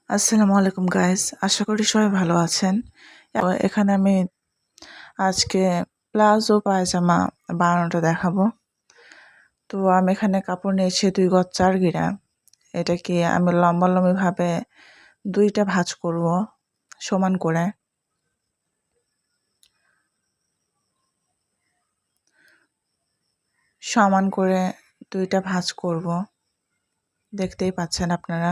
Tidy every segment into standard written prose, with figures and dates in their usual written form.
আসসালামু আলাইকুম গাইস, আশা করি সবাই ভালো আছেন। এখানে আমি আজকে প্লাজো পায়জামা বানানোটা দেখাবো। তো আমি এখানে কাপড় নিয়েছি 2 গজ 4 গিরা। এটাকে আমি লম্বালম্বি ভাবে 2টা ভাঁজ করব সমান করে। সমান করে 2টা ভাঁজ করব, দেখতেই পাচ্ছেন আপনারা।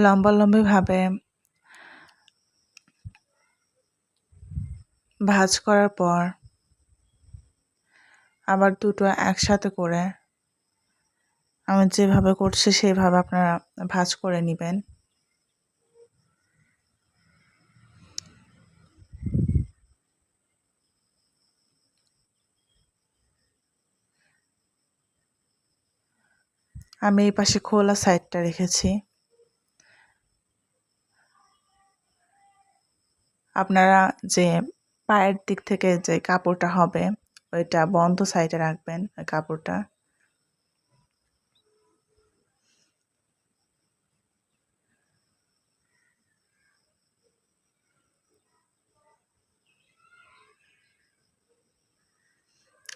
লম্বালম্বি ভাবে ভাঁজ করার পর আবার দুটো একসাথে করে আমি যেভাবে করছি সেভাবে আপনারা ভাঁজ করে নেবেন। আমি এই পাশে খোলা সাইডটা রেখেছি। আপনারা যে পায়ের দিক থেকে যে কাপড়টা হবে ওইটা বন্ধ সাইডে রাখবেন, ওই কাপড়টা।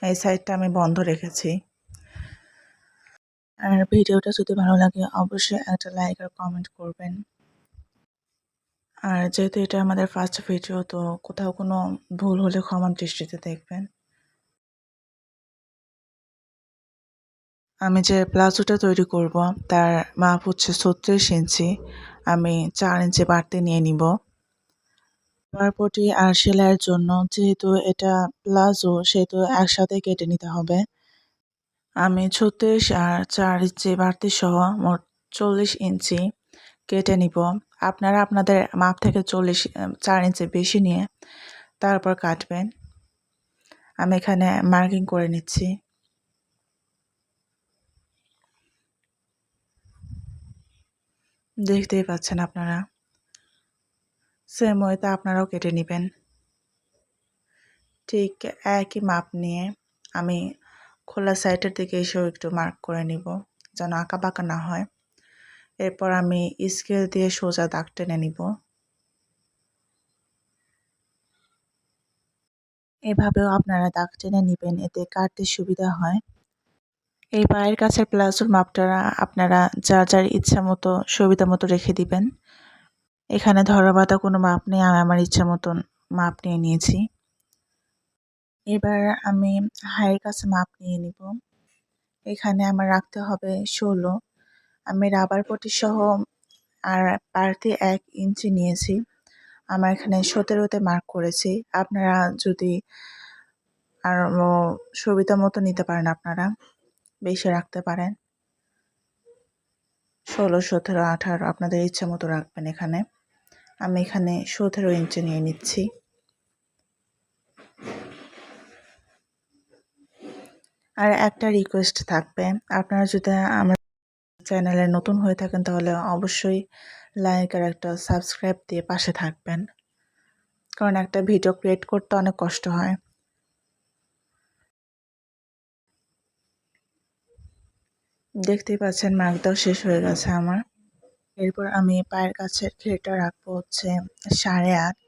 এই সাইডটা আমি বন্ধ রেখেছি। আর ভিডিওটা যদি ভালো লাগে অবশ্যই একটা লাইক আর কমেন্ট করবেন। আর যেহেতু এটা আমাদের ফার্স্ট ভিডিও, তো কোথাও কোনো ভুল হলে ক্ষমার দৃষ্টিতে দেখবেন। আমি যে প্লাজোটা তৈরি করব তার মাপ হচ্ছে 36 ইঞ্চি। আমি 4 ইঞ্চি বাড়তি নিয়ে নিব। পটি আর সেলাইয়ের জন্য যেহেতু এটা প্লাজো সেহেতু একসাথে কেটে নিতে হবে। আমি 36 আর 4 ইঞ্চি বাড়তি সহ মোট 40 ইঞ্চি কেটে নিব। আপনারা আপনাদের মাপ থেকে 4 ইঞ্চি বেশি নিয়ে তারপর কাটবেন। আমি এখানে মার্কিং করে নিচ্ছি। দেখতেই পাচ্ছেন আপনারা। সেম ওয়েতে আপনারাও কেটে নেবেন। ঠিক একই মাপ নিয়ে আমি খোলা সাইডের দিকে এসেও একটু মার্ক করে নিব, যেন আঁকাবাঁকা না হয়। এরপর আমি স্কেল দিয়ে সোজা দাগ টেনে নিব। এভাবেও আপনারা দাগ টেনে নেবেন, এতে কাটতে সুবিধা হয়। এই পায়ের কাছের প্লাজোর মাপটা আপনারা যার যার ইচ্ছা মতো সুবিধা মতো রেখে দিবেন। এখানে ধরা বাঁধা কোনো মাপ নেই, আমি আমার ইচ্ছা মতন মাপ নিয়ে নিয়েছি। এবার আমি হাঁয়ের কাছে মাপ নিয়ে নিব। এখানে আমার রাখতে হবে 16। আমি রাবার পটি সহ আর বাড়তি 1 ইঞ্চি নিয়েছি। আমার এখানে 17তে মার্ক করেছি। আপনারা যদি আরও সুবিধা মতো নিতে পারেন, আপনারা বেশি রাখতে পারেন। 16, 17, 18 আপনাদের ইচ্ছা মতো রাখবেন এখানে। আমি এখানে 17 ইঞ্চি নিয়ে নিচ্ছি। আর একটা রিকোয়েস্ট থাকবে, আপনারা যদি আমার চ্যানেলে নতুন হয়ে থাকেন তাহলে অবশ্যই লাইক আর একটা সাবস্ক্রাইব দিয়ে পাশে থাকবেন, কারণ একটা ভিডিও ক্রিয়েট করতে অনেক কষ্ট হয়। দেখতেই পাচ্ছেন মার্ক দেওয়া শেষ হয়ে গেছে আমার। এরপর আমি পায়ের কাছের ঘেরটা রাখবো হচ্ছে 8.5।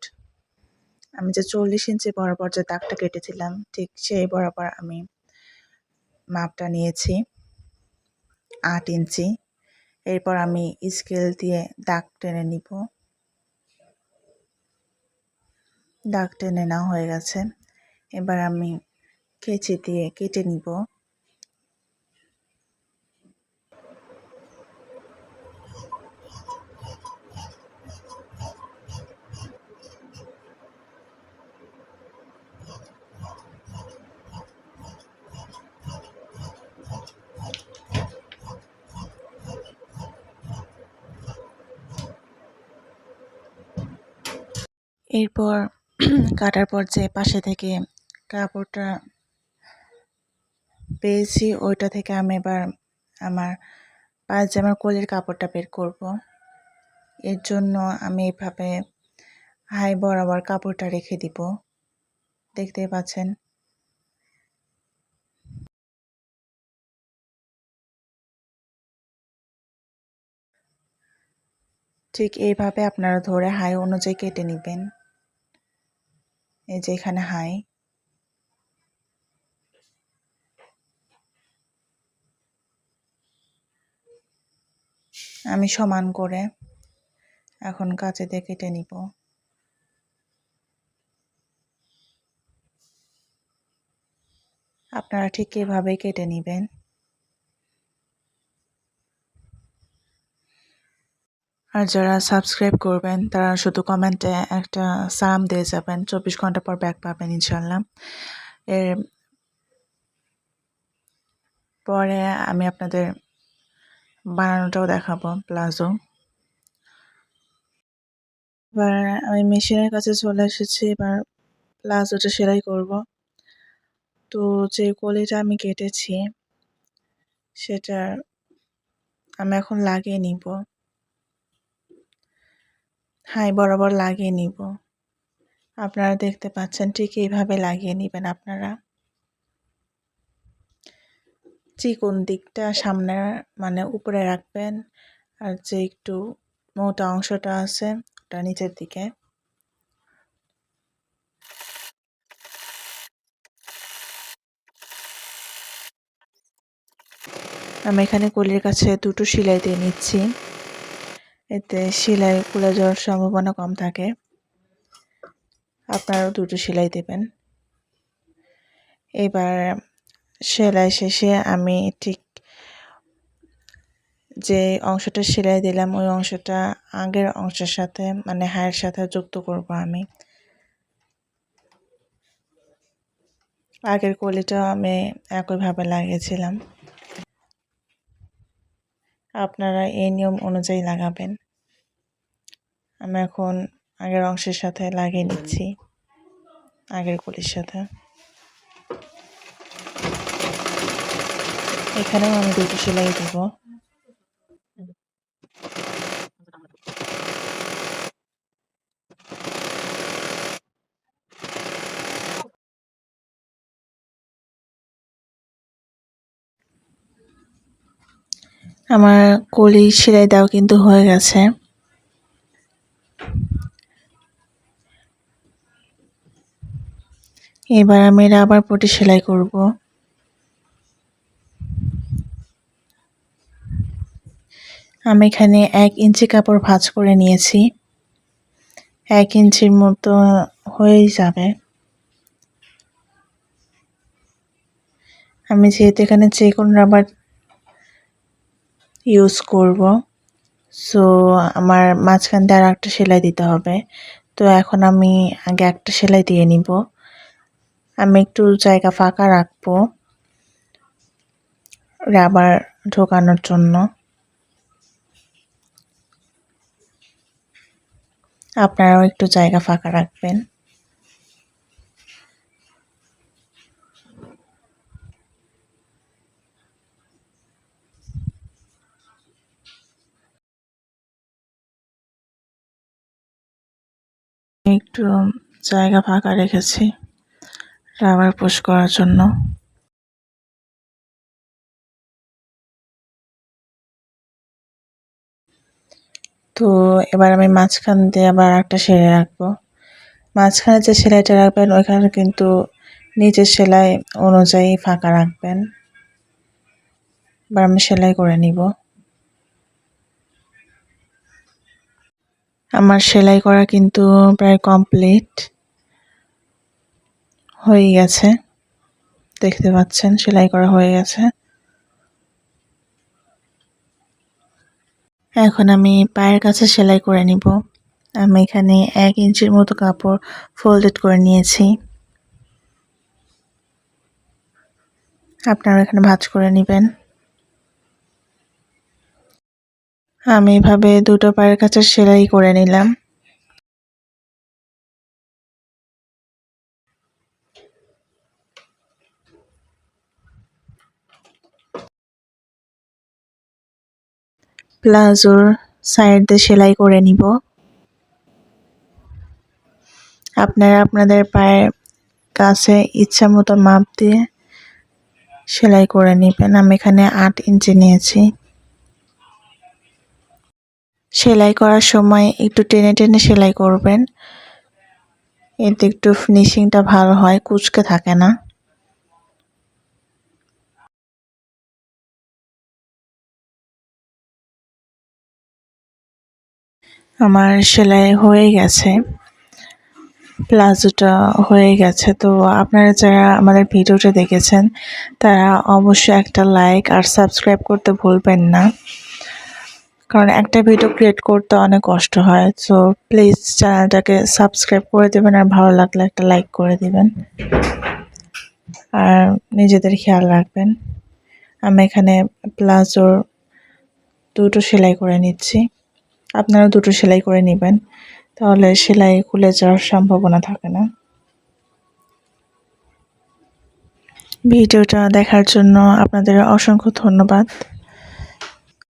আমি যে 40 ইঞ্চি বরাবর যে দাগটা কেটেছিলাম ঠিক সেই বরাবর আমি মাপটা নিয়েছি 8 ইঞ্চি। এরপর আমি স্কেল দিয়ে দাগ টেনে নিব। দাগ টেনে নেওয়া হয়ে গেছে। এবার আমি কেচি দিয়ে কেটে নিব। এরপর কাটার পর যে পাশে থেকে কাপড়টা পেয়েছি ওইটা থেকে আমি এবার আমার পায়জামার কোলের কাপড়টা বের করব। এর জন্য আমি এভাবে হাই বরাবর কাপড়টা রেখে দিব। দেখতেই পাচ্ছেন। ঠিক এইভাবে আপনারা ধরে হাই অনুযায়ী কেটে নেবেন। এই যে এখানে হাই, আমি সমান করে এখন কাঁচি দিয়ে কেটে নিব। আপনারা ঠিক এভাবেই কেটে নেবেন। আর যারা সাবস্ক্রাইব করবেন তারা শুধু কমেন্টে একটা সালাম দিয়ে যাবেন। 24 ঘন্টা পর ব্যাক পাবেন ইনশাল্লাহ। এর পরে আমি আপনাদের বানানোটাও দেখাবো প্লাজো। এবার আমি মেশিনের কাছে চলে এসেছি। এবার প্লাজোটা সেলাই করব। তো যে কলিটা আমি কেটেছি সেটা আমি এখন লাগিয়ে নিব। হাই বরাবর লাগিয়ে নিব। আপনারা দেখতে পাচ্ছেন ঠিক এইভাবে লাগিয়ে নেবেন আপনারা। চিকন দিকটা সামনে মানে উপরে রাখবেন, আর যে একটু মোটা অংশটা আছে ওটা নিচের দিকে। আমি এখানে কলির কাছে দুটো সেলাই দিয়ে নিচ্ছি, এতে সেলাই খুলে যাওয়ার সম্ভাবনা কম থাকে। আপনারাও দুটো সেলাই দেবেন। এবার সেলাই শেষে আমি ঠিক যে অংশটা সেলাই দিলাম ওই অংশটা আগের অংশের সাথে মানে হায়ের সাথে যুক্ত করব আমি। আগের কলিটা আমি একইভাবে লাগিয়েছিলাম। আপনারা এই নিয়ম অনুযায়ী লাগাবেন। আমি এখন আগের অংশের সাথে লাগিয়ে নিচ্ছি, আগের কলির সাথে। এখানেও আমি দুটো সেলাই দেব। আমার কলি সেলাই দেওয়া কিন্তু হয়ে গেছে। এবার আমি রাবার পট্টি সেলাই করব। আমি এখানে 1 ইঞ্চি কাপড় ভাঁজ করে নিয়েছি। 1 ইঞ্চির মতো হয়েই যাবে। আমি যেহেতু এখানে চিকন রাবার ইউজ করব, সো আমার মাঝখান দিয়ে আর একটা সেলাই দিতে হবে। তো এখন আমি আগে একটা সেলাই দিয়ে নিব। আমি একটু জায়গা ফাঁকা রাখবো রাবার ঢোকানোর জন্য। আপনারাও একটু জায়গা ফাঁকা রাখবেন। একটু জায়গা ফাঁকা রেখেছি রাবার পুশ করার জন্য। তো এবার আমি মাঝখান দিয়ে আবার একটা সেলাই রাখবো। মাঝখানে যে সেলাইটা রাখবেন ওইখানে কিন্তু নিচের সেলাই অনুযায়ী ফাঁকা রাখবেন। এবার আমি সেলাই করে নিব। আমার সেলাই করা কিন্তু প্রায় কমপ্লিট হয়ে গেছে। দেখতে পাচ্ছেন সেলাই করা হয়ে গেছে। এখন আমি পায়ের কাছে সেলাই করে নিব। আমি এখানে 1 ইঞ্চির মতো কাপড় ফোল্ডেড করে নিয়েছি। আপনারা এখানে ভাঁজ করে নেবেন। আমি এভাবে দুটো পায়ের কাছে সেলাই করে নিলাম। প্লাজোর সাইড দিয়ে সেলাই করে নিব। আপনারা আপনাদের পায়ের কাছে ইচ্ছা মতো মাপ দিয়ে সেলাই করে নেবেন। আমি এখানে 8 ইঞ্চি নিয়েছি। সেলাই করার সময় একটু টেনে টেনে সেলাই করবেন, এতে একটু ফিনিশিংটা ভালো হয়, কুঁচকে থাকে না। আমার সেলাই হয়ে গেছে, প্লাজোটা হয়ে গেছে। তো আপনারা যারা আমাদের ভিডিওটা দেখেছেন তারা অবশ্যই একটা লাইক আর সাবস্ক্রাইব করতে ভুলবেন না, কারণ একটা ভিডিও ক্রিয়েট করতে অনেক কষ্ট হয়। সো প্লিজ চ্যানেলটাকে সাবস্ক্রাইব করে দেবেন আর ভালো লাগলে একটা লাইক করে দিবেন আর নিজেদের খেয়াল রাখবেন। আমি এখানে প্লাজোর দুটো সেলাই করে নিচ্ছি, আপনারা দুটো সেলাই করে নেবেন, তাহলে সেলাই খুলে যাওয়ার সম্ভাবনা থাকে না। ভিডিওটা দেখার জন্য আপনাদের অসংখ্য ধন্যবাদ।